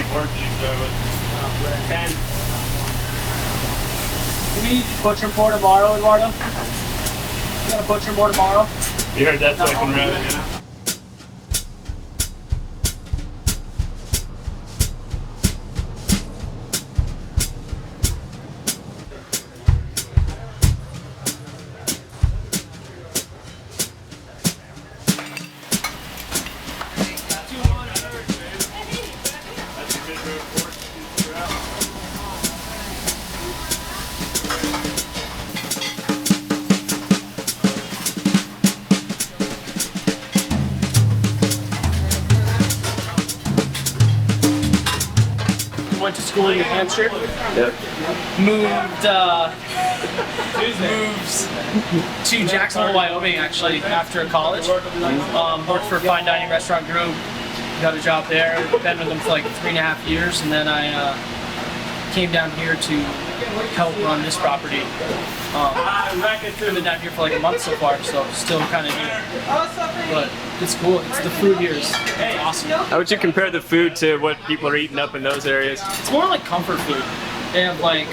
Pork you go with? 10. Can we butcher more tomorrow, Eduardo? You got a butcher more tomorrow? You heard that second round, yeah? Went to school in New Hampshire. Yep. Moved to Jacksonville, Wyoming, actually, after college. Worked for a fine dining restaurant group. Got a job there. Been with them for like 3.5 years, and then I came down here to help run this property. I've been down here for like a month so far, so still kind of new. But it's cool. It's the food here is awesome. How would you compare the food to what people are eating up in those areas? It's more like comfort food. They have like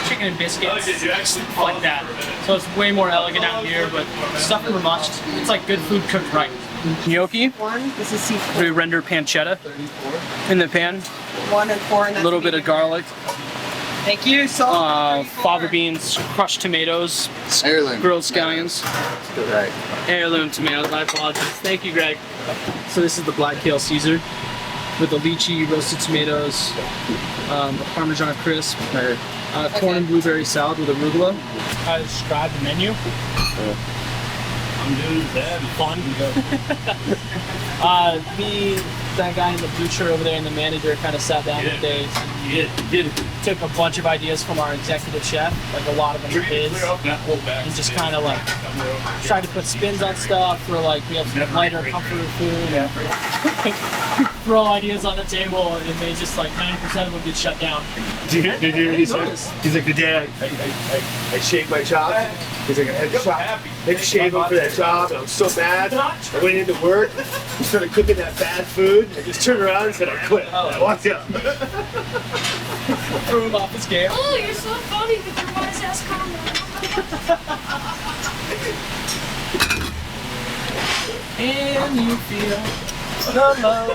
chicken and biscuits, stuff like that. So it's way more elegant out here, but stuff for must. It's like good food cooked right. Gnocchi. This is seafood. We render pancetta in the pan. 1 and 4 and A little bit of garlic. Thank you. So Fava beans, crushed tomatoes, Heirloom. grilled scallions. Right. Heirloom tomatoes, I apologize. Thank you, Greg. So this is the black kale Caesar with the lychee, roasted tomatoes, Parmesan crisp, corn and blueberry salad with arugula. I described the menu. I'm doing that. Fun. Me, that guy in the blue shirt over there, and the manager kind of sat down one day. Took a bunch of ideas from our executive chef, like a lot of them his, and just kind of like tried to put spins on stuff. Where like we have some lighter comfort food, and throw ideas on the table, and they just like 90% of them get shut down. Did you hear what he said? He's like, today I shaved my chops. He's like, I had to shave up for that job, and I'm so mad. I went into work, started cooking that bad food, I just turned around and said I quit. I walked out. Threw him off his game. Oh, you're so funny with your wise ass comment. And you feel the love.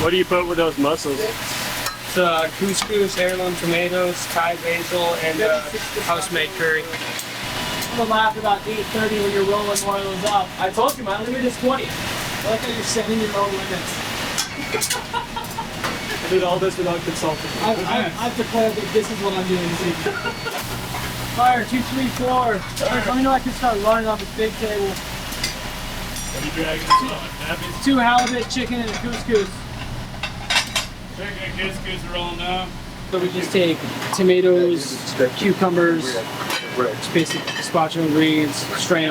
What do you put with those mussels? It's couscous, heirloom tomatoes, Thai basil, and house-made curry. I'm gonna laugh about 8:30 when you're rolling one of those up. I told you my limit is 20. I like how you're setting your own limits. I did all this without consulting. I've declared that this is what I'm doing this evening. Fire, 2, 3, 4. Let me know I can start running off this big table. What are you dragging? 2 halibut, chicken, and a couscous. Chicken and couscous are rolling down. So we just take tomatoes, cucumbers, just basic gazpacho ingredients, strain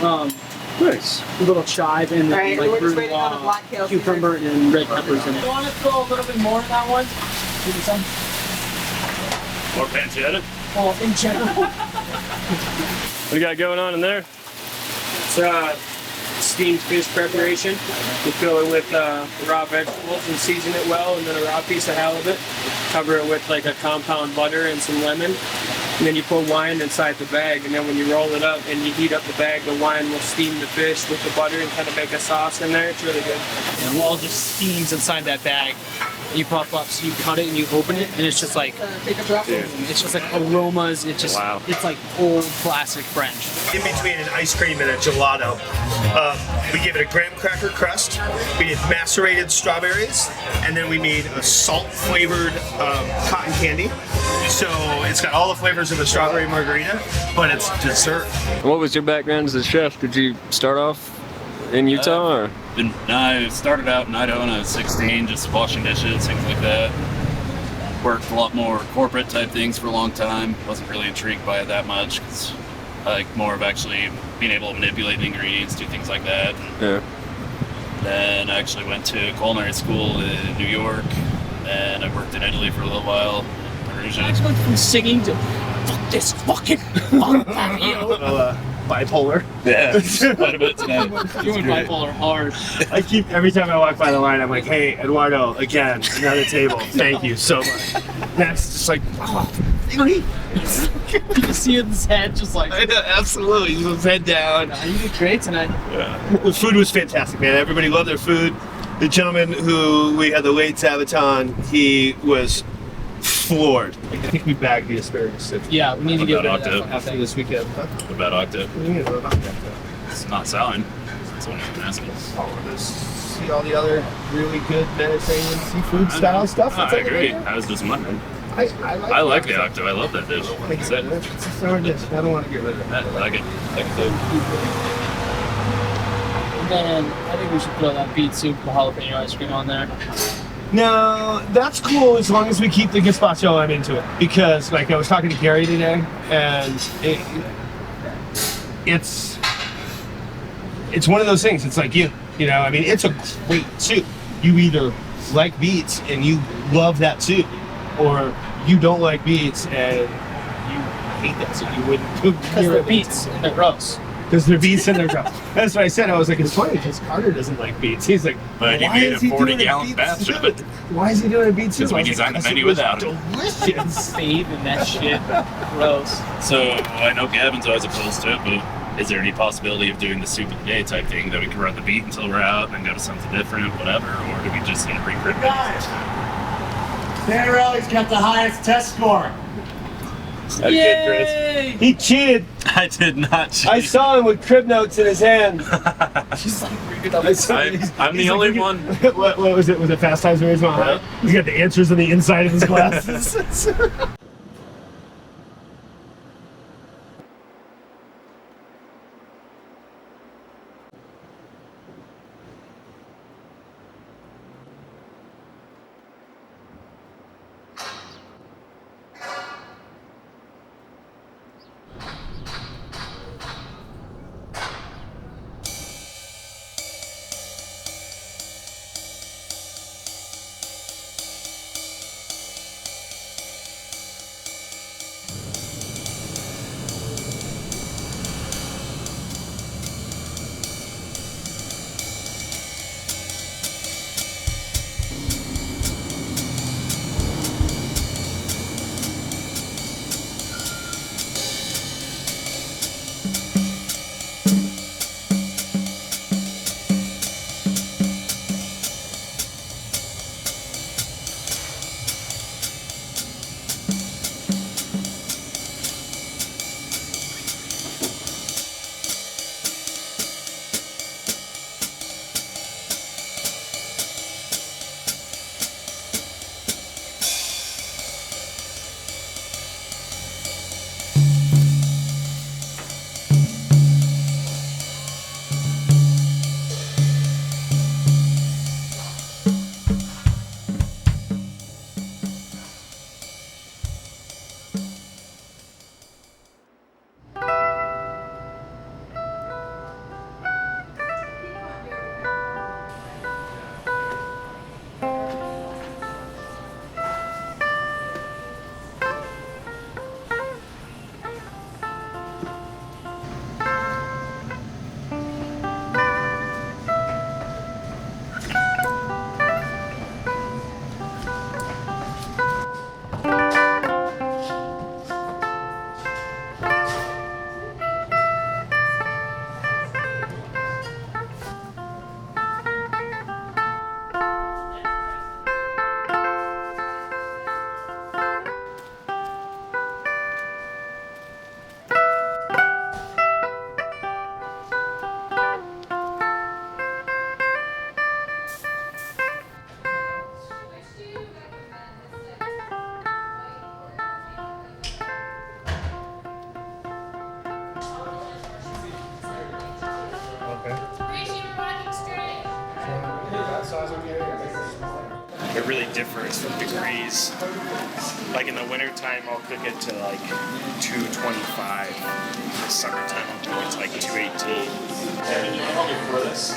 them. Nice. A little chive and then Right, like we're just root, waiting on the black kale cucumber and red peppers in it. You want to throw a little bit more in that one? Give me some. More pancetta? Well, in general. What do you got going on in there? It's steamed fish preparation. We fill it with raw vegetables and season it well, and then a raw piece of halibut. Cover it with like a compound butter and some lemon. And then you put wine inside the bag, and then when you roll it up and you heat up the bag, the wine will steam the fish with the butter and kind of make a sauce in there. It's really good. And it all just steams inside that bag. You pop up, so you cut it and you open it, and it's just like, Take a drop. it's just like aromas. It's just, Wow. it's like old classic French. In between an ice cream and a gelato, we gave it a graham cracker crust. We did macerated strawberries, and then we made a salt-flavored cotton candy. So it's got all the flavors of a strawberry margarita, but it's dessert. What was your background as a chef? Did you start off in Utah or? I started out in Idaho when I was 16, just washing dishes, things like that. Worked a lot more corporate type things for a long time. Wasn't really intrigued by it that much because I like more of actually being able to manipulate the ingredients, do things like that. Yeah. Then I actually went to culinary school in New York, and I worked in Italy for a little while. Perugia. I just went from singing to fuck this fucking patio. Bipolar. Yeah, quite a bit tonight. You went bipolar hard. I keep, every time I walk by the line, I'm like, hey, Eduardo, again, another table. Thank you so much. That's just like, oh, really? You can see his head just like. I know, absolutely. He was head down. You did great tonight. The food was fantastic, man. Everybody loved their food. The gentleman who we had the late Sabaton, he was floored. I think we bagged the asparagus. Yeah, we need to get rid of Octo. that fucking After thing. this weekend. Huh? What about Octo? What do you mean about that? It's not selling. That's what I'm asking. See all the other really good Mediterranean seafood style stuff. Oh, that's I like- agree. I was just wondering. I I like the Octo. I love that dish. Like I said, It's a sour dish. I don't want to get rid of it. I like it. Like I said. And then I think we should throw that beet soup, the jalapeno ice cream on there. No, that's cool as long as we keep the gazpacho lime into it. Because, like, I was talking to Gary today, and it's one of those things. It's like you know, I mean, it's a great soup. You either like beets and you love that soup, or you don't like beets and you hate that soup. You wouldn't do Because they're beets and they're gross. Because they're beets and they're gross. That's what I said. I was like, it's funny because Carter doesn't like beets. He's like, But you why made is a he doing 40-gallon beet batch soup? of it. Why is he doing a beet soup? Because we I was designed the "Because it menu was without it." delicious. Saving that shit. Gross. So I know Gavin's always opposed to it, but is there any possibility of doing the soup of the day type thing that we can run the beet until we're out and then go to something different, whatever, or do we just re-print it? Crannell's got the highest test score. That's good, Chris. He cheated. I did not cheat. I saw him with crib notes in his hand. She's like, I'm the only one. What was it? Was it Fast Times at Ridgemont High? He's got the answers on the inside of his glasses. It really differs from degrees. Like in the wintertime, I'll cook it to like 225. In the summertime, I'll cook it to like 218. And you know for this.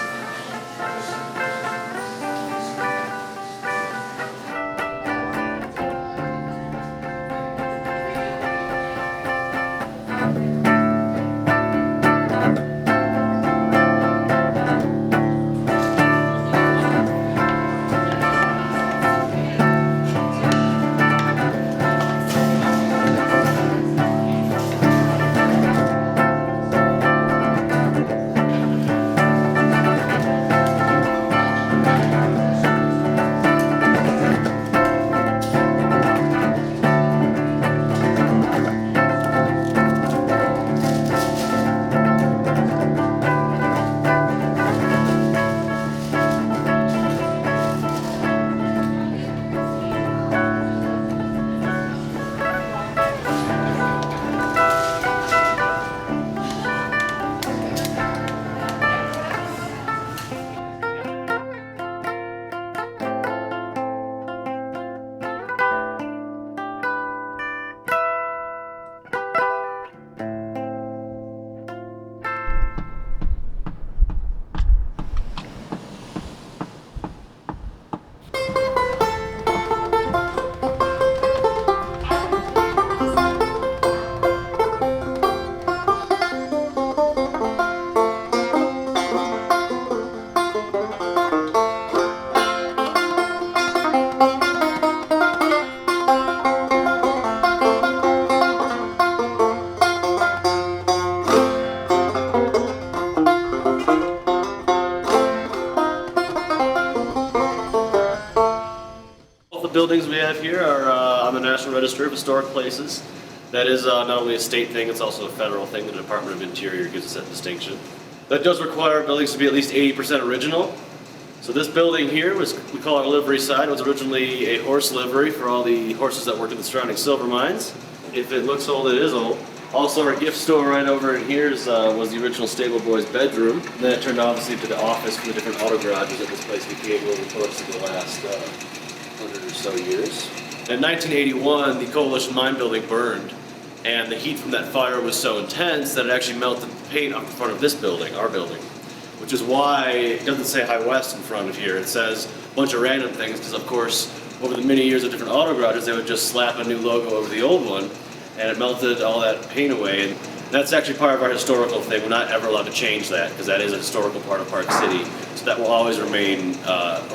Buildings we have here are on the National Register of Historic Places. That is not only a state thing, it's also a federal thing. The Department of Interior gives us that distinction. That does require buildings to be at least 80% original. So this building here, we call it a livery side, was originally a horse livery for all the horses that worked in the surrounding silver mines. If it looks old, it is old. Also our gift store right over in here was the original stable boy's bedroom. And then it turned obviously to the office for the different auto garages that this place became over the course of the last 100 or so years. In 1981, the Coalition Mine building burned, and the heat from that fire was so intense that it actually melted the paint off the front of this building, our building. Which is why it doesn't say High West in front of here. It says a bunch of random things, because of course, over the many years of different auto garages, they would just slap a new logo over the old one, and it melted all that paint away. And that's actually part of our historical thing. We're not ever allowed to change that, because that is a historical part of Park City. So that will always remain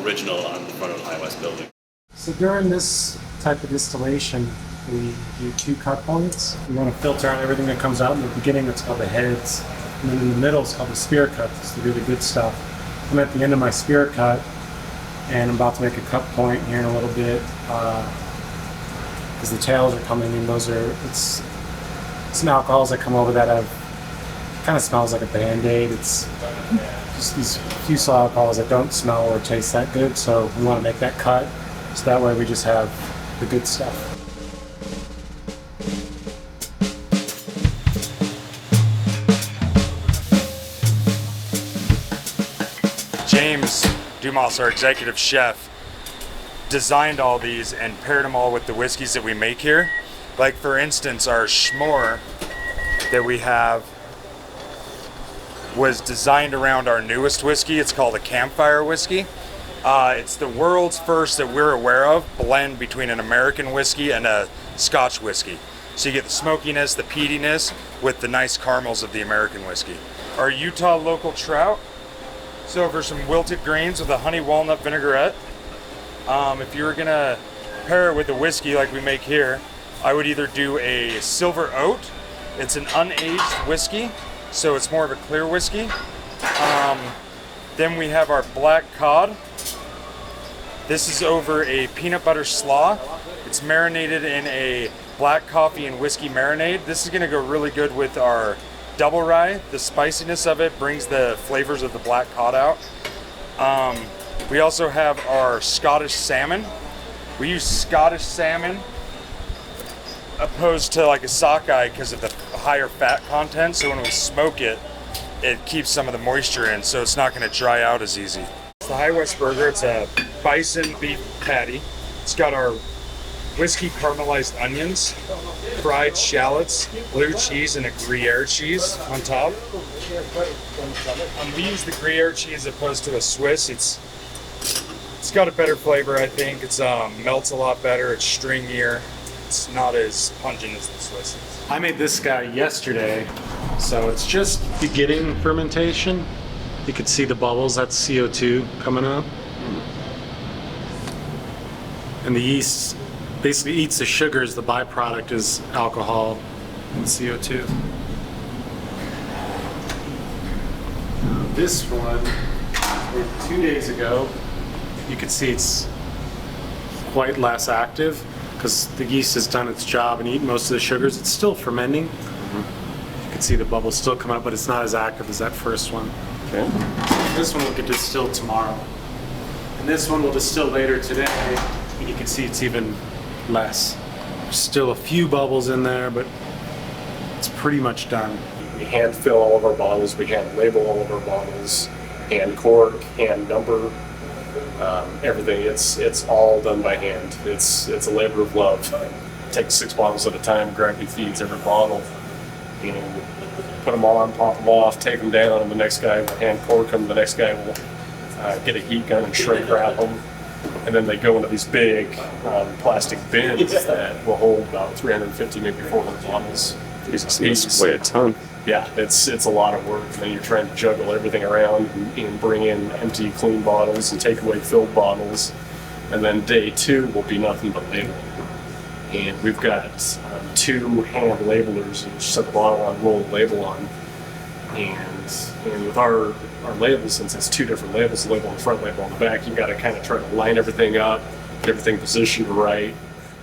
original on the front of the High West building. So during this type of distillation, we do 2 cut points. We want to filter out everything that comes out in the beginning. That's called the heads. And then in the middle, it's called the spear cut. It's the really good stuff. I'm at the end of my spear cut, and I'm about to make a cut point here in a little bit, because the tails are coming in. It's some alcohols that come over that kind of smells like a Band-Aid. It's just these fusel alcohols that don't smell or taste that good. So we want to make that cut, so that way we just have the good stuff. James Dumas, our executive chef, designed all these and paired them all with the whiskeys that we make here. Like for instance, our Schmore that we have was designed around our newest whiskey. It's called a Campfire whiskey. It's the world's first that we're aware of blend between an American whiskey and a Scotch whiskey. So you get the smokiness, the peatiness with the nice caramels of the American whiskey. Our Utah local trout. So over some wilted grains with a honey walnut vinaigrette. If you were gonna pair it with a whiskey like we make here, I would either do a silver oat. It's an unaged whiskey, so it's more of a clear whiskey. Then we have our black cod. This is over a peanut butter slaw. It's marinated in a black coffee and whiskey marinade. This is gonna go really good with our double rye. The spiciness of it brings the flavors of the black cod out. We also have our Scottish salmon. We use Scottish salmon opposed to like a sockeye because of the higher fat content. So when we smoke it, it keeps some of the moisture in, so it's not going to dry out as easy. It's the High West Burger. It's a bison beef patty. It's got our whiskey caramelized onions, fried shallots, blue cheese, and a Gruyere cheese on top. We use the Gruyere cheese as opposed to a Swiss. It's got a better flavor, I think. It's melts a lot better. It's stringier. It's not as pungent as the Swiss is. I made this guy yesterday, so it's just beginning fermentation. You can see the bubbles, that's CO2 coming up. And the yeast basically eats the sugars, the byproduct is alcohol and CO2. This one, 2 days ago, you can see it's quite less active because the yeast has done its job and eaten most of the sugars. It's still fermenting. You can see the bubbles still coming up, but it's not as active as that first one. Okay. This one will get distilled tomorrow. And this one will distill later today, and you can see it's even less. There's still a few bubbles in there, but it's pretty much done. We hand fill all of our bottles, we hand label all of our bottles, hand cork, hand number, everything. It's all done by hand. It's a labor of love. Take 6 bottles at a time, gravity feeds every bottle, and put them on, pop them off, take them down, and the next guy will hand cork them. The next guy will get a heat gun and shrink wrap them, and then they go into these big plastic bins that will hold about 350, maybe 400 bottles. Jesus, this weigh a ton. Yeah, it's a lot of work. And then you're trying to juggle everything around and bring in empty, clean bottles and take away filled bottles. And then day 2 will be nothing but labeling. And we've got 2 hand labelers who set the bottle on, roll the label on. And with our labels, since it's 2 different labels, the label on the front, label on the back, you got to kind of try to line everything up, get everything positioned right.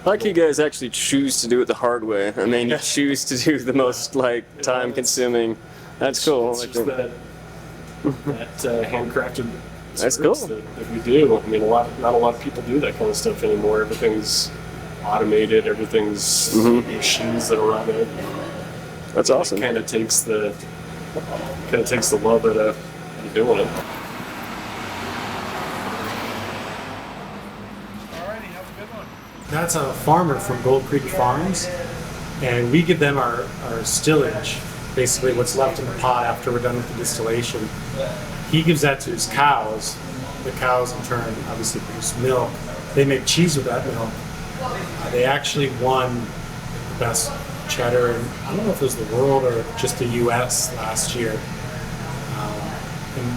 I like you guys actually choose to do it the hard way. I mean, you choose to do the most time-consuming. That's cool. It's just that handcrafted That's cool. that we do. I mean, not a lot of people do that kind of stuff anymore. Everything's automated. Everything's machines that run it. That's awesome. It kind of takes the love out of doing it. That's a farmer from Gold Creek Farms, and we give them our stillage, basically what's left in the pot after we're done with the distillation. He gives that to his cows. The cows in turn obviously produce milk. They make cheese with that milk. They actually won the best cheddar, and I don't know if it was the world or just the US last year. And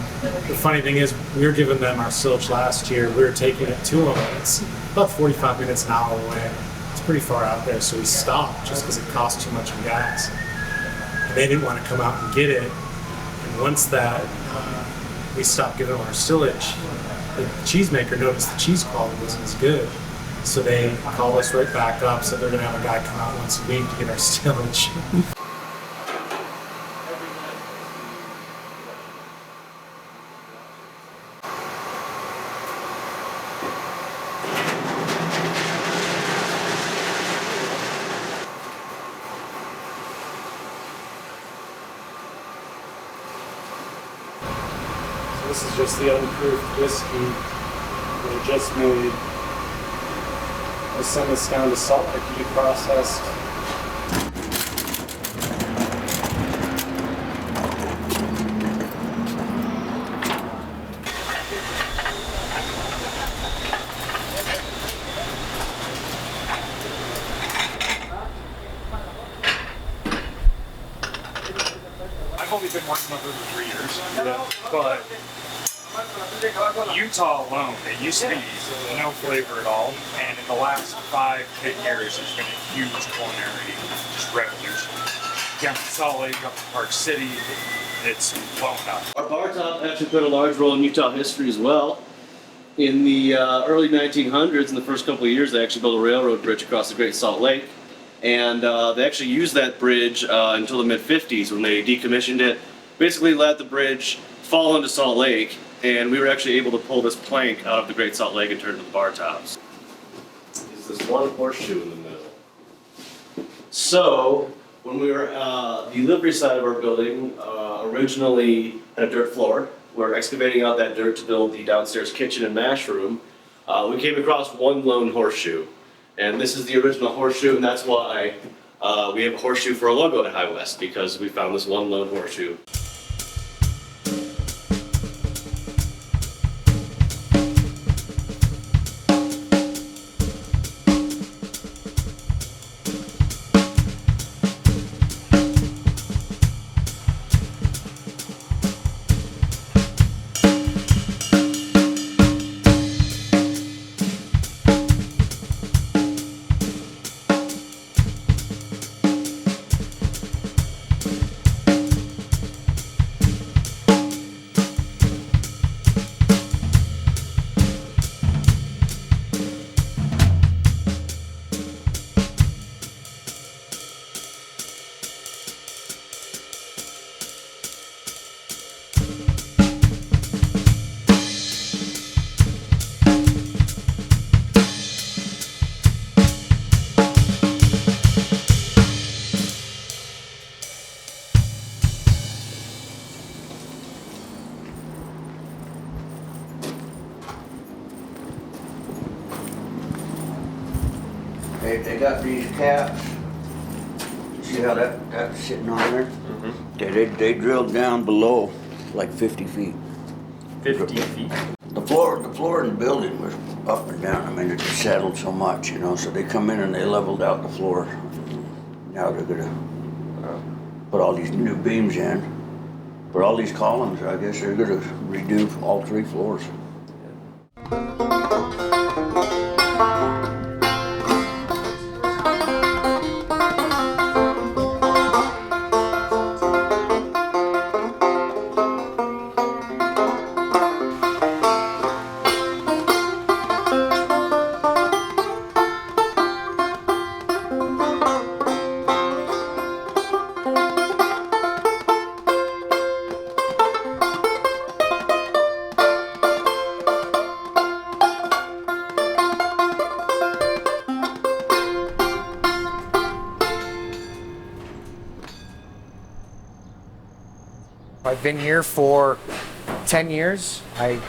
the funny thing is, we were giving them our silage last year. We were taking it to them. It's about 45 minutes, an hour away. It's pretty far out there, so we stopped just because it cost too much in gas. And they didn't want to come out and get it. And once that, we stopped giving them our stillage. The cheesemaker noticed the cheese quality wasn't as good. So they called us right back up, so they're going to have a guy come out once a week to get our stillage. This is just the unproofed whiskey that I just made. I send this down to Salt Lake to be processed. I've only been working with it for 3 years, but Utah alone, it used to be no flavor at all, and in the last 5-10 years, there's been a huge culinary just revolution. Down from Salt Lake up to Park City, it's blown up. Our bar top actually played a large role in Utah history as well. In the early 1900s, in the first couple of years, they actually built a railroad bridge across the Great Salt Lake. And they actually used that bridge until the mid-50s when they decommissioned it. Basically let the bridge fall into Salt Lake, and we were actually able to pull this plank out of the Great Salt Lake and turn it into bar tops. Is this one horseshoe in the middle? So, when we were, the livery side of our building originally had a dirt floor, were excavating out that dirt to build the downstairs kitchen and mash room, we came across one lone horseshoe. And this is the original horseshoe, and that's why we have a horseshoe for a logo at High West, because we found this one lone horseshoe. They got these caps. See how that's sitting on there? They drilled down below like 50 feet. 50 feet. The floor in the building was up and down. I mean, it just settled so much, you know. So they come in and they leveled out the floor. Now they're gonna put all these new beams in. Put all these columns. I guess they're gonna redo all 3 floors. I've been here for 10 years. I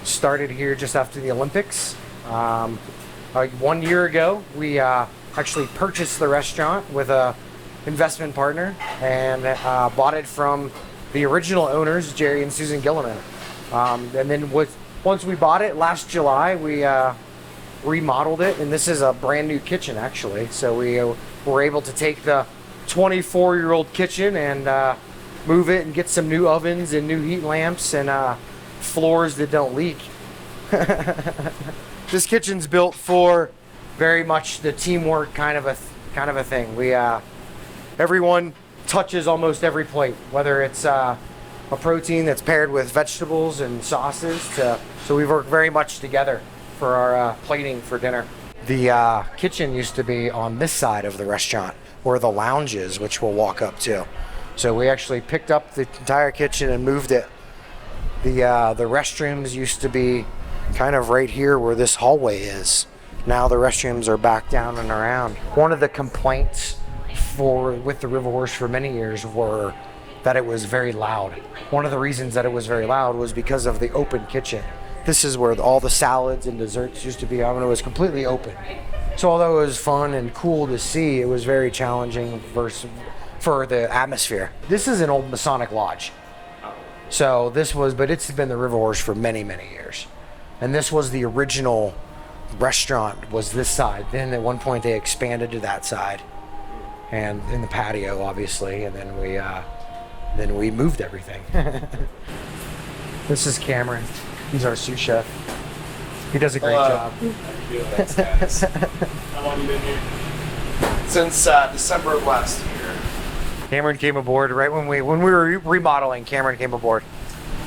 started here just after the Olympics. 1 year ago, we actually purchased the restaurant with a investment partner and bought it from the original owners, Jerry and Susan Gilliman. And then once we bought it last July, we remodeled it, and this is a brand new kitchen actually. So we were able to take the 24-year-old kitchen and move it and get some new ovens and new heat lamps and floors that don't leak. This kitchen's built for very much the teamwork kind of a thing. We everyone touches almost every plate, whether it's a protein that's paired with vegetables and sauces. So we work very much together for our plating for dinner. The kitchen used to be on this side of the restaurant, where the lounge is, which we'll walk up to. So we actually picked up the entire kitchen and moved it. The restrooms used to be kind of right here where this hallway is. Now the restrooms are back down and around. One of the complaints with the River Horse for many years were that it was very loud. One of the reasons that it was very loud was because of the open kitchen. This is where all the salads and desserts used to be. I mean, it was completely open. So although it was fun and cool to see, it was very challenging for the atmosphere. This is an old Masonic lodge. So but it's been the River Horse for many, many years. And this was the original restaurant, was this side. Then at one point they expanded to that side, and in the patio, obviously, and then we moved everything. This is Cameron. He's our sous chef. He does a great job. How long have you been here? Since December of last year. Cameron came aboard right when we were remodeling. Cameron came aboard.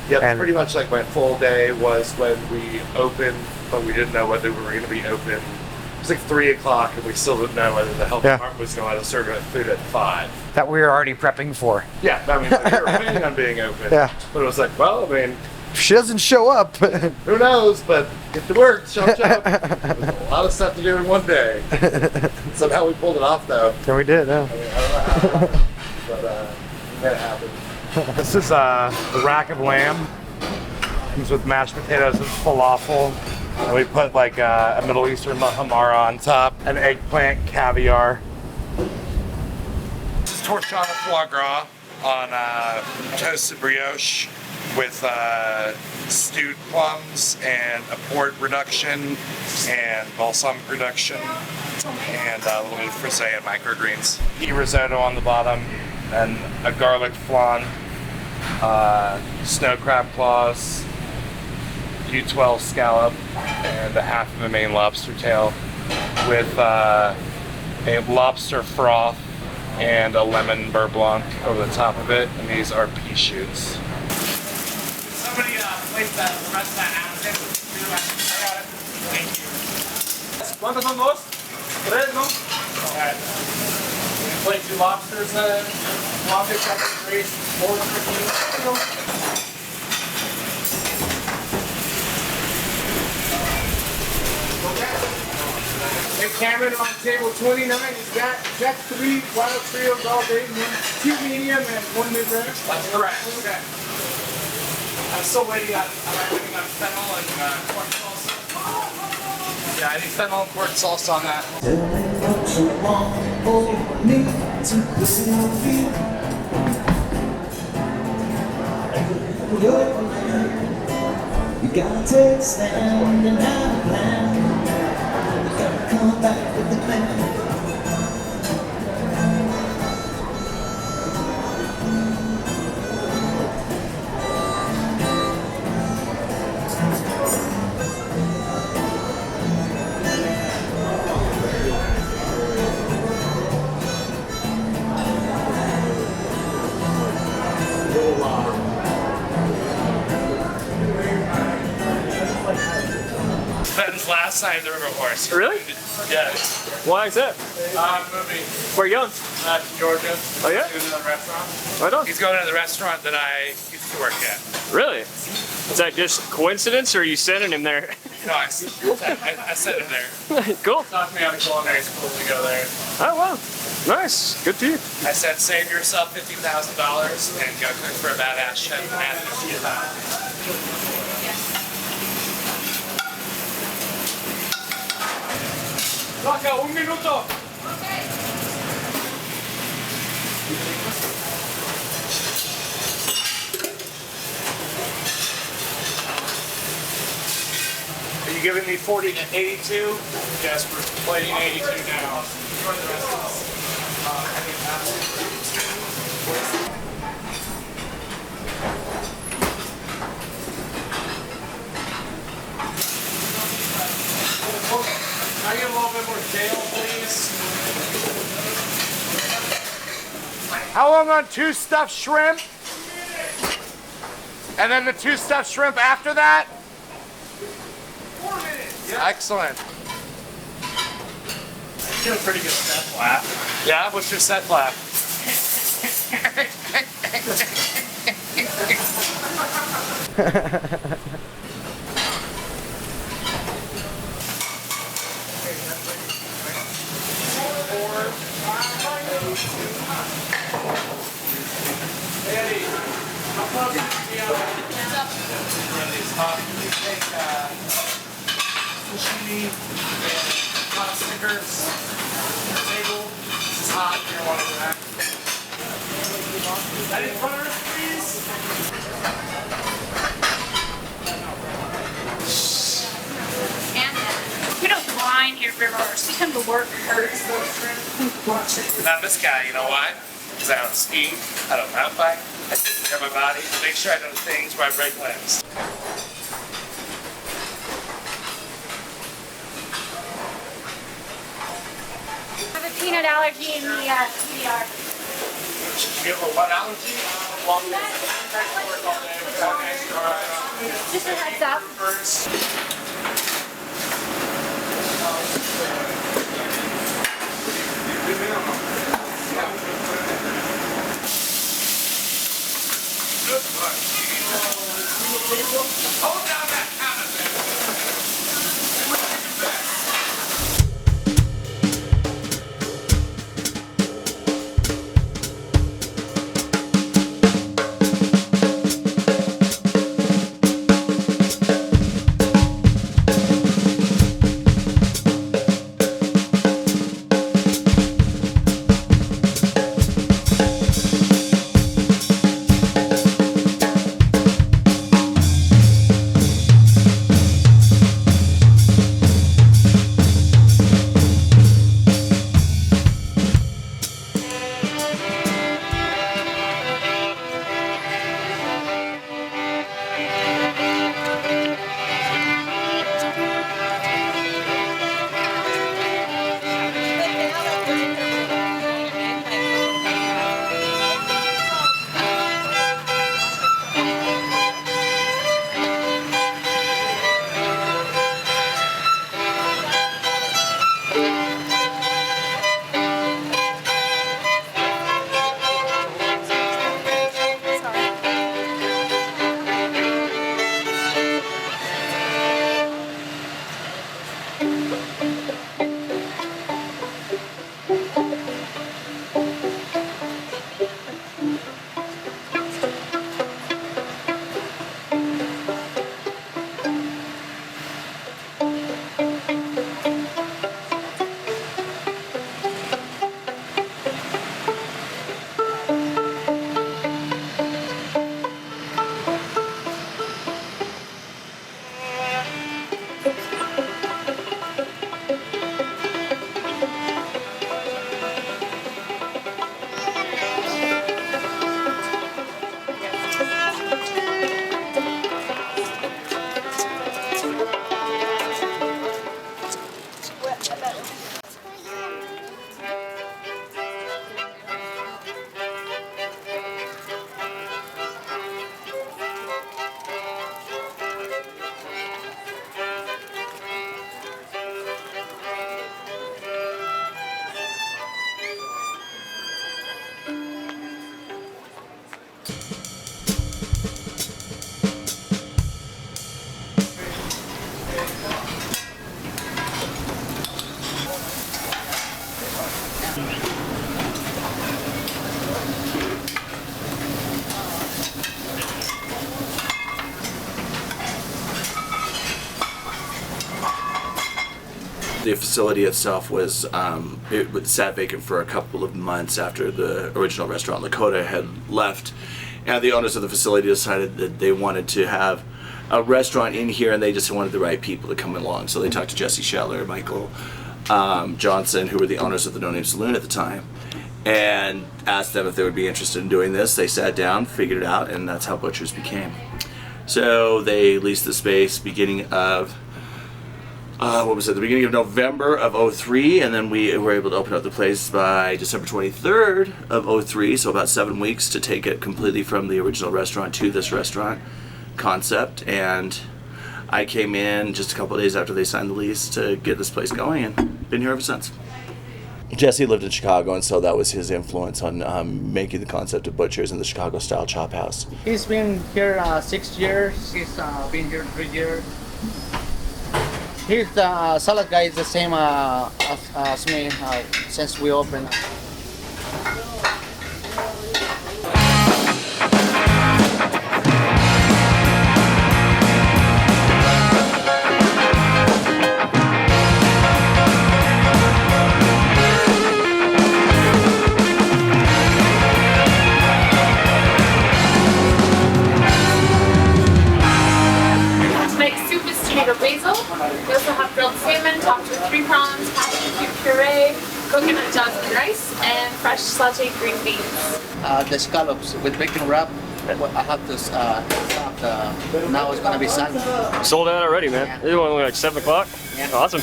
Yep, and pretty much like my full day was when we opened, but we didn't know whether we were going to be open. It was like 3 o'clock, and we still didn't know whether the health department was going to serve food at 5. That we were already prepping for. Yeah, I mean, we were planning on being open. Yeah. But it was like, well, I mean, if she doesn't show up, who knows? But get to work, chop chop. There's a lot of stuff to do in one day. Somehow we pulled it off, though. Yeah, we did. Yeah. I mean, I don't know how, but that happened. This is the rack of lamb. Comes with mashed potatoes and falafel. And we put like a Middle Eastern mahamara on top, an eggplant caviar. This is torchon foie gras on toasted brioche with stewed plums and a port reduction and balsamic reduction and a little bit of frisee and microgreens. Pea risotto on the bottom and a garlic flan, snow crab claws, U12 scallop, and a half of a Maine lobster tail with a lobster froth and a lemon beurre blanc over the top of it, and these are pea shoots. Somebody place that the rest of that napkin. I got it. Thank you. ¿Cuántos son dos? Tres, no? Alright. Play 2 lobsters then. Lobster, chocolate, grease, 4 turkey. Hey Cameron, on table 29, is that 3 wild trios all day, 2 medium and 1 mid-rare? That's correct. Okay. I'm still waiting on fennel and corn salsa. Yeah, I need fennel and corn salsa on that. You gotta take a stand and have a plan. You gotta come back with the plan. Ben's last time the river horse. Really? Yeah. Why is that? Movie. Where you going? Georgia. Oh yeah? He was in the restaurant. Right on. He's going to the restaurant that I used to work at. Really? Is that just coincidence, or are you sending him there? No, I sent him there. Cool. Taught me out of culinary school to go there. Oh wow. Nice. Good for you. I said, save yourself $50,000 and go cook for a badass chef and add it to your time. Vaca, 1 minuto. Are you giving me 40 to 82? Yes, we're plating 82 now. Can I get a little bit more kale, please? How long on 2 stuffed shrimp? And then the 2 stuffed shrimp after that? 4 minutes. Yeah. Excellent. You get a pretty good set flap. Yeah, what's your set flap? Eddie, how close is the one of these hot? You take sashimi and hot stickers on the table. This is hot. You're gonna want to do that. That in front of us, please. We don't grind your rivers. We come to work hurts those shrimp. Not this guy, you know why? Because I don't ski, I don't mountain bike, I take care of my body, to make sure I know things where I break limbs. I have a peanut allergy in the PDR. You get what allergy? Long day. Work all day, we got an extra Just a heads up. Hold down that counter there. the facility itself was it sat vacant for a couple of months after the original restaurant Lakota had left, and the owners of the facility decided that they wanted to have a restaurant in here, and they just wanted the right people to come along. So they talked to Jesse Scheller, Michael Johnson, who were the owners of the No Name Saloon at the time, and asked them if they would be interested in doing this. They sat down, figured it out, and that's how Butchers became. So they leased the space beginning of the beginning of November of 03, and then we were able to open up the place by December 23rd of 03, so about 7 weeks to take it completely from the original restaurant to this restaurant concept. And I came in just a couple of days after they signed the lease to get this place going, and been here ever since. Jesse lived in Chicago, and so that was his influence on making the concept of Butchers in the Chicago-style chop house. He's been here 6 years. He's been here 3 years. Here's the salad guy is the same as me since we opened. Basil. We also have grilled salmon topped with 3 prawns, passion cube puree, coconut jasmine rice, and fresh sauteed green beans. The scallops with bacon wrap. I have to stop. Now it's gonna be Sunday. Sold out already, man. Yeah. It's only like 7 o'clock. Yeah. Awesome.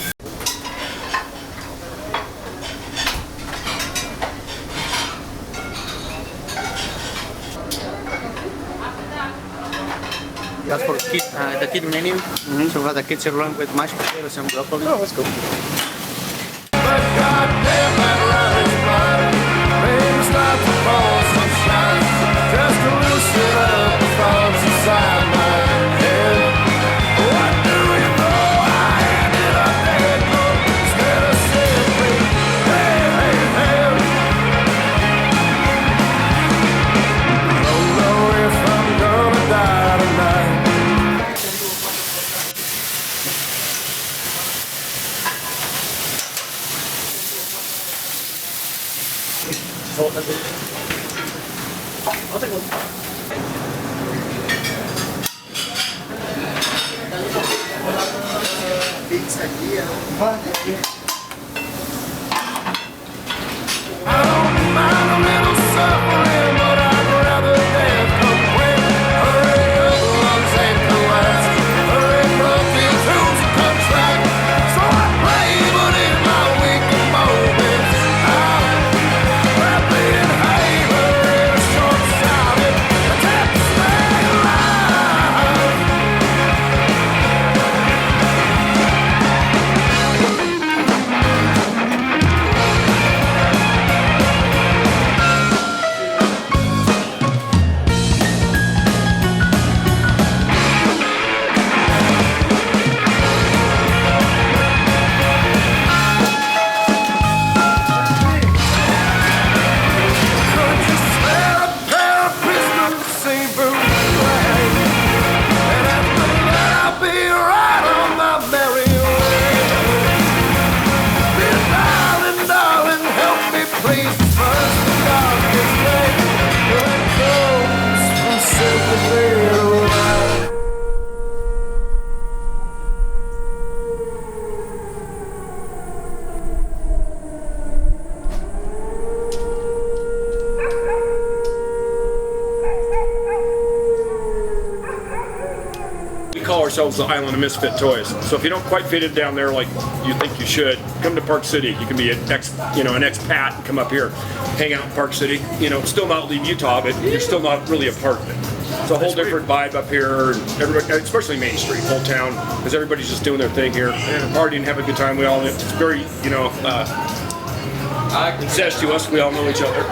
That's for the kid menu. So we have the kids sirloin with mashed potatoes and broccoli. Oh, that's cool. I'll take one. Pizza here. Call ourselves the Island of Misfit Toys. So if you don't quite fit it down there like you think you should, come to Park City. You can be an expat and come up here, hang out in Park City. Still not leave Utah, but you're still not really a part of it. It's a whole different vibe up here, and everybody, especially Main Street, whole town, because everybody's just doing their thing here, partying, having a good time. We all, it's very, incestuous. We all know each other.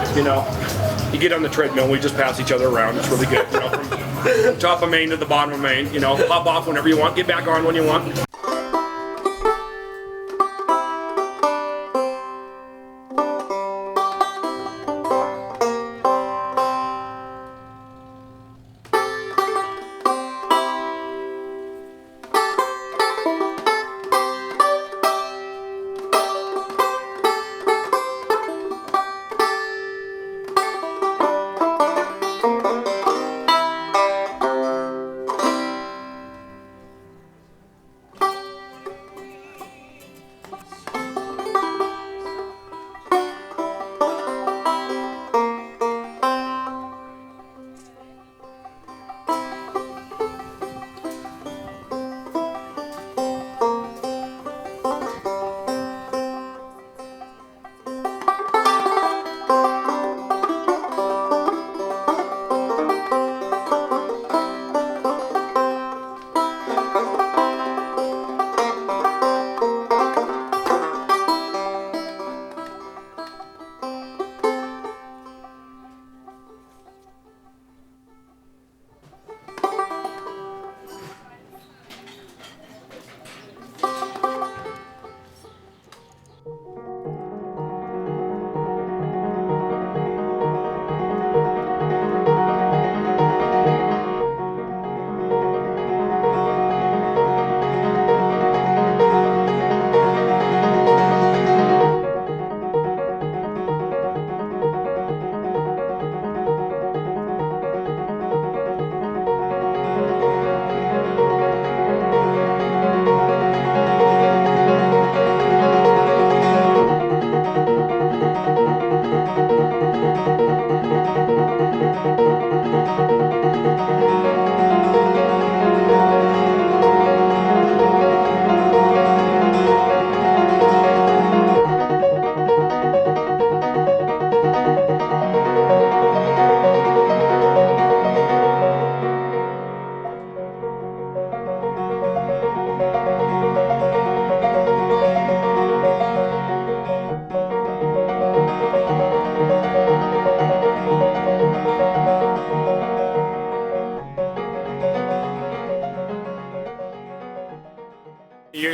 You get on the treadmill, we just pass each other around. It's really good. From top of Maine to the bottom of Maine, hop off whenever you want, get back on when you want.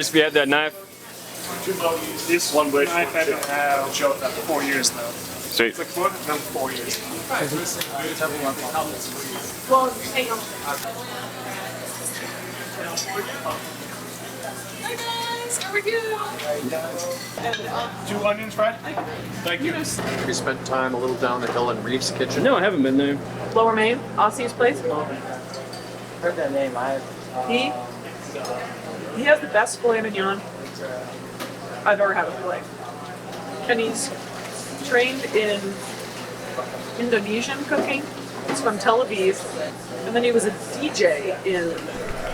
just be at that knife? This one knife I've been show for 4 years now. Sweet. It's like 4 years. Well, hang on. Hi guys, how are you? 2 onions fried? Thank you. Have you spent time a little down the hill in Reef's kitchen? No, I haven't been there. Lower Main, Aussie's place. Heard that name. He has the best filet mignon I've ever had in my life. And he's trained in Indonesian cooking. He's from Tel Aviv. And then he was a DJ in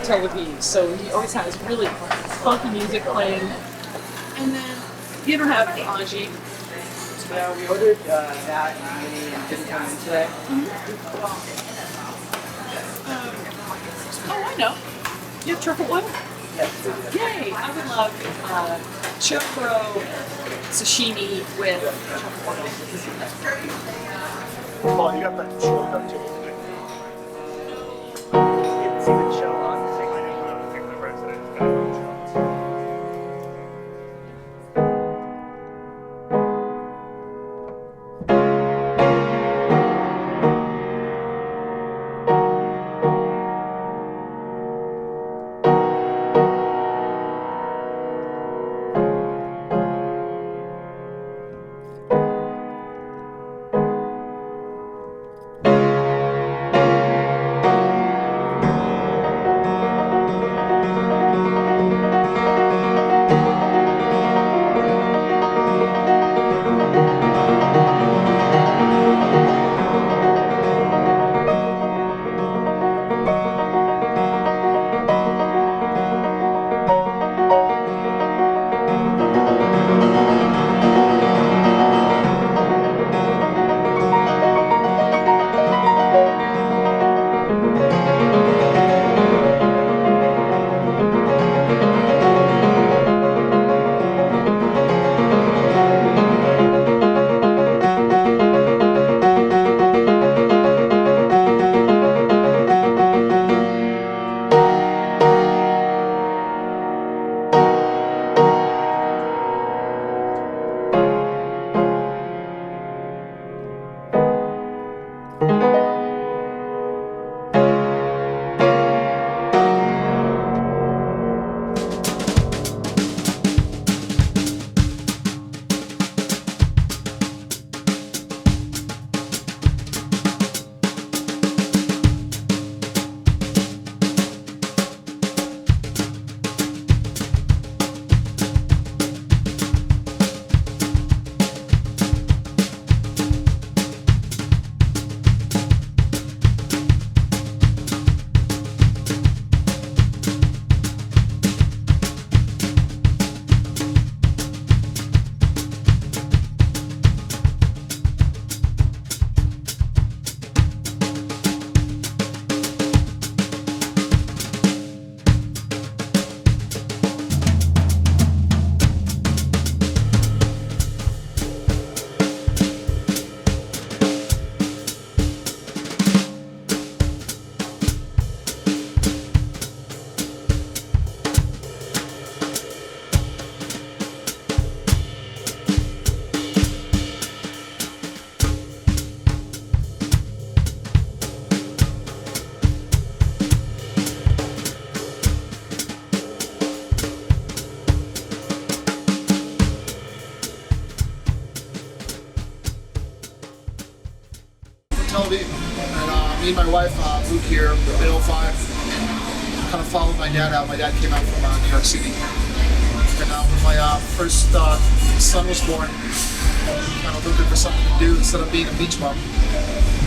Tel Aviv. So he always has really funky music playing. And then you don't have any Anji. Yeah, we ordered that and didn't come in today. Oh, I know. You have truffle oil? Yes. Yay! I would love chokro sashimi with truffle oil. Oh, you got that show up too. You can see the show on the thing. I didn't pick the president. Tel Aviv. And me and my wife moved here in 05. Kind of followed my dad out. My dad came out from New York City. And when my first son was born, kind of looking for something to do instead of being a beach bum.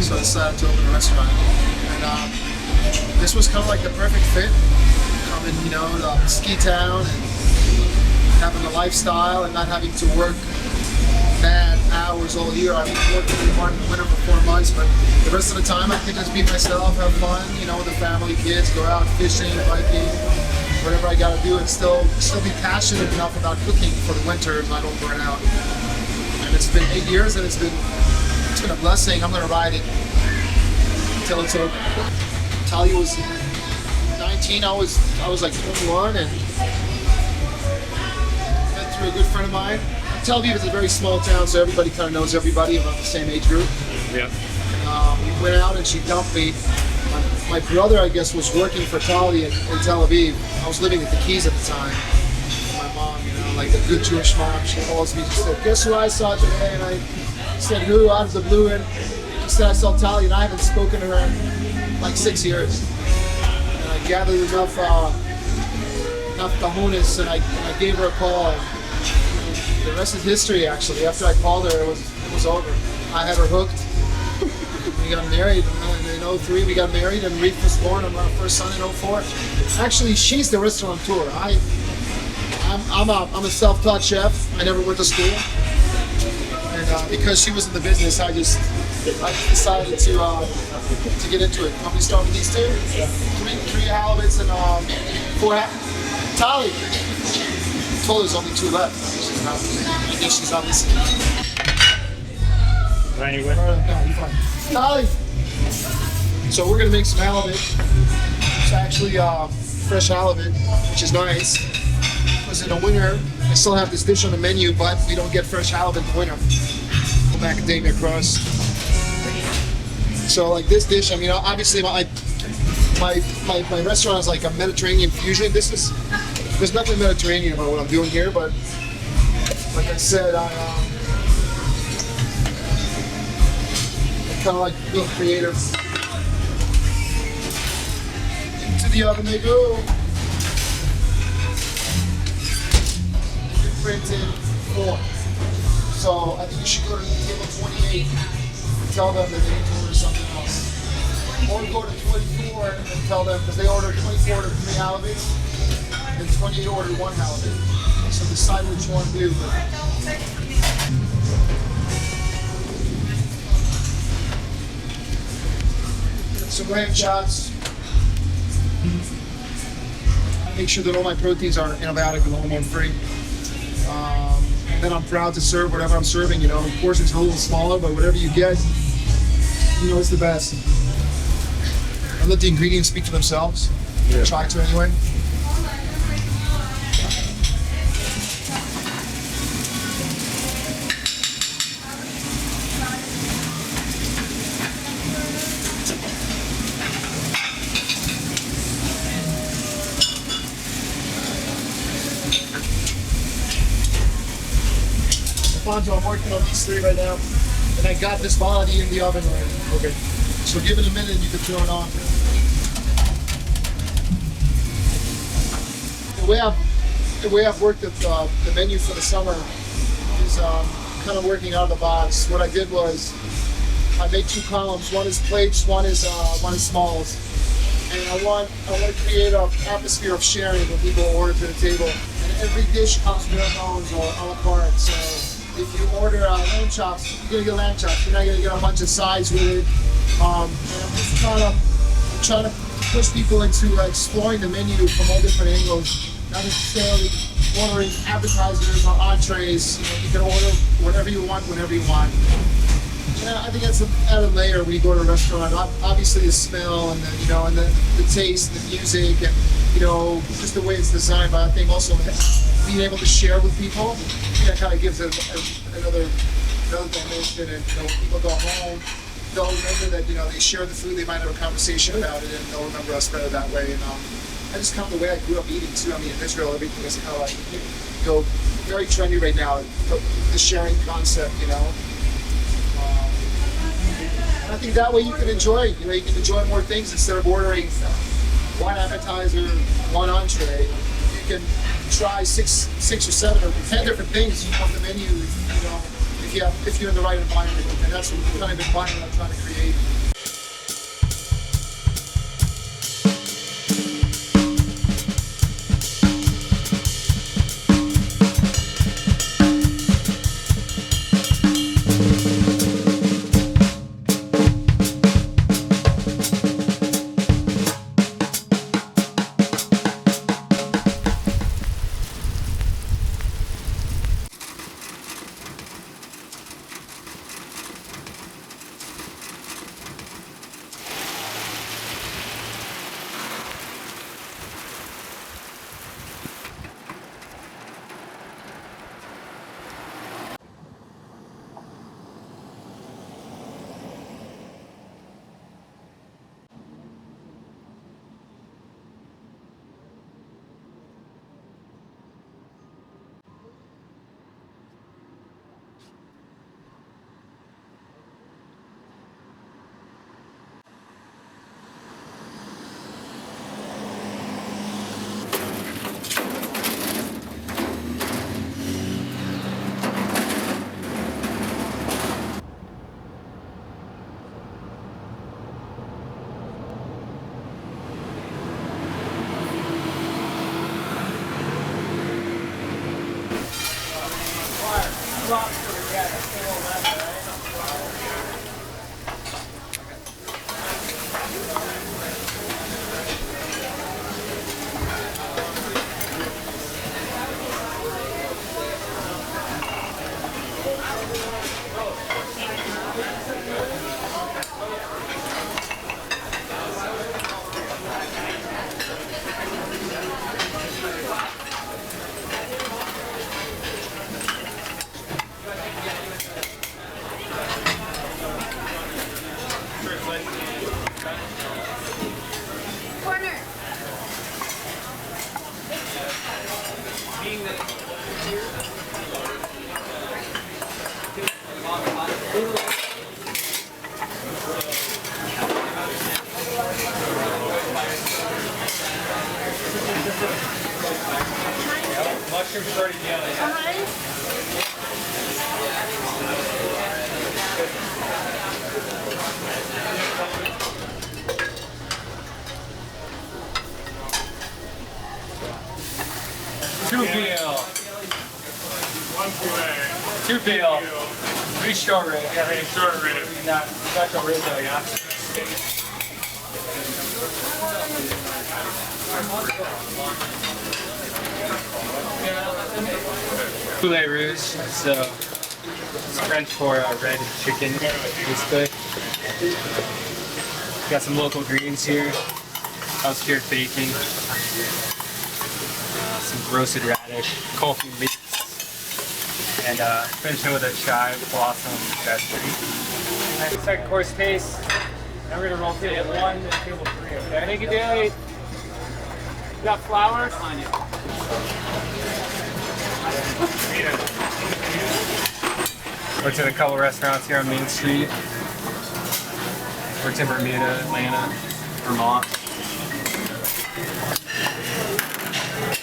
So I decided to open a restaurant. And this was kind of like the perfect fit. Coming, you know, to ski town and having a lifestyle and not having to work mad hours all year. I mean, working in the winter for 4 months, but the rest of the time I can just be myself, have fun, you know, with the family, kids, go out fishing, biking, whatever I gotta do, and still be passionate enough about cooking for the winter and I don't burn out. And it's been 8 years and it's been a blessing. I'm gonna ride it until it's over. Talia was 19, I was like 21, and through a good friend of mine. Tel Aviv is a very small town, so everybody kind of knows everybody about the same age group. Yeah. We went out and she dumped me. My brother, I guess, was working for Tali in Tel Aviv. I was living at the Keys at the time. My mom, you know, like a good Jewish mom, she calls me. She said, "Guess who I saw today?" And I said, "Who?" Out of the blue. And she said, "I saw Tali," and I haven't spoken to her in like 6 years. And I gathered enough cojones, and I gave her a call. And the rest is history, actually. After I called her, it was over. I had her hooked. We got married in 03. We got married, and Reef was born. I'm our first son in 04. Actually, she's the restaurateur. I'm a self-taught chef. I never went to school, and because she was in the business, I decided to get into it. I'm gonna start with these two, three halibuts and 4 Tali. I told her there's only 2 left. I guess she's not listening. Anyway. No, you're fine. Tali. So we're gonna make some halibut. It's actually fresh halibut, which is nice. Because in the winter, I still have this dish on the menu, but we don't get fresh halibut in the winter. Macadamia crust. So like this dish, I mean, obviously my restaurant is like a Mediterranean fusion. There's nothing Mediterranean about what I'm doing here, but like I said, I kind of like being creative. Into the oven they go. Printed form. So I think you should go to table 28 and tell them that they need to order something else. Or go to 24 and tell them, because they ordered 24 ordered 3 halibuts and 28 ordered 1 halibut. So decide which one to do. Some lamb chops. Make sure that all my proteins are antibiotic and hormone free. And then I'm proud to serve whatever I'm serving. You know, of course it's a little smaller, but whatever you get, you know, it's the best. I let the ingredients speak for themselves. Yeah. Try to anyway. Alfonso, I'm working on these 3 right now, and I got this body in the oven already. Okay. So give it a minute and you can throw it on. The way I've worked at the menu for the summer is kind of working out of the box. What I did was I made 2 columns. One is plates, one is smalls. And I want to create an atmosphere of sharing when people order to the table. And every dish comes bare bones or a la carte. So if you order lamb chops, you're gonna get lamb chops. You're not gonna get a bunch of sides with it. And I'm just trying to push people into exploring the menu from all different angles. Not necessarily ordering appetizers or entrees. You know, you can order whatever you want, whenever you want. And I think that's an added layer when you go to a restaurant. Obviously, the smell and the taste, and the music, and just the way it's designed. But I think also being able to share with people, that kind of gives it another dimension. And when people go home, they'll remember that they share the food. They might have a conversation about it, and they'll remember us better that way. And I just kind of the way I grew up eating too. I mean, in Israel, everything is kind of like very trendy right now. The sharing concept, I think that way you can enjoy. You can enjoy more things instead of ordering 1 appetizer, 1 entree. You can try 6 or 7 or 10 different things on the menu. If you're in the right environment, and that's the kind of environment I'm trying to create. Mushroom shorty jelly. Two veal. Two veal. Three short rib. Yeah, three short rib. Not special rib though, yeah. Poulet rouge. So it's French for red chicken, basically. Got some local greens here. House cured bacon. Some roasted radish, coffee leeks, and finishing with a chive blossom veggie. Second course taste. Now we're gonna rotate it 1 to table 3. Okay. Thank you, Daly. You got flowers on you. Worked at a couple restaurants here on Main Street. Worked in Bermuda, Atlanta, Vermont.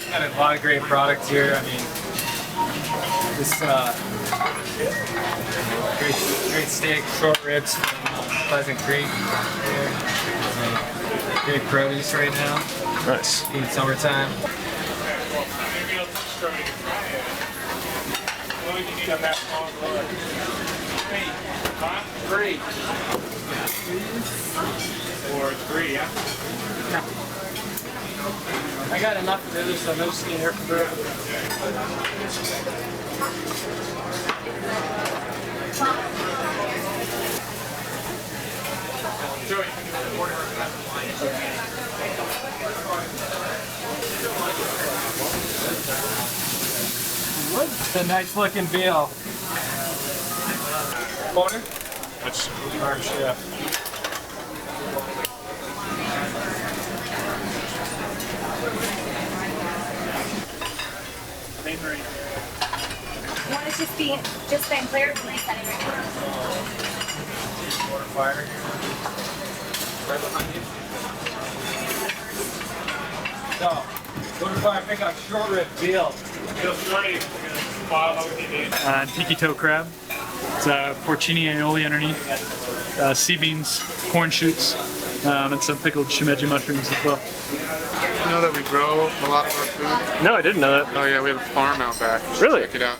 Got a lot of great products here. I mean, this great steak, short ribs from Pleasant Creek. Great produce right now. Nice. In summertime. Three. Or 3, yeah? No. I got enough of this, so no skin here for It's a nice looking veal. Corner? That's Arm chef. You want to just been cleared from resetting right now. Water fire. Right behind you. So, water fire, pick up short rib veal. Tiki toe crab. It's porcini aioli underneath. Sea beans, corn shoots, and some pickled shimeji mushrooms as well. You know that we grow a lot of our food? No, I didn't know that. Oh yeah, we have a farm out back. You should Really? check it out.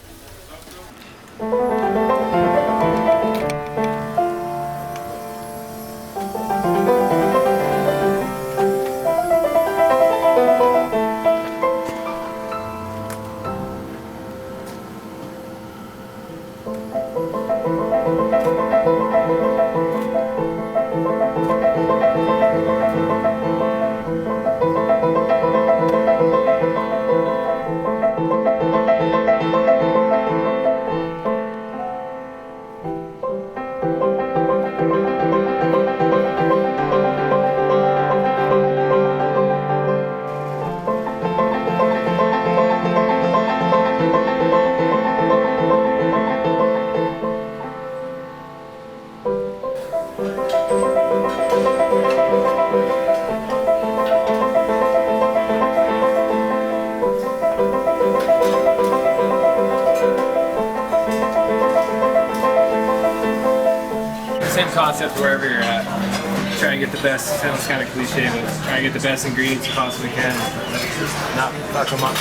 Same concept wherever you're at. Try to get the best, it sounds kind of cliche, but try to get the best ingredients you possibly can. Not fuck them up.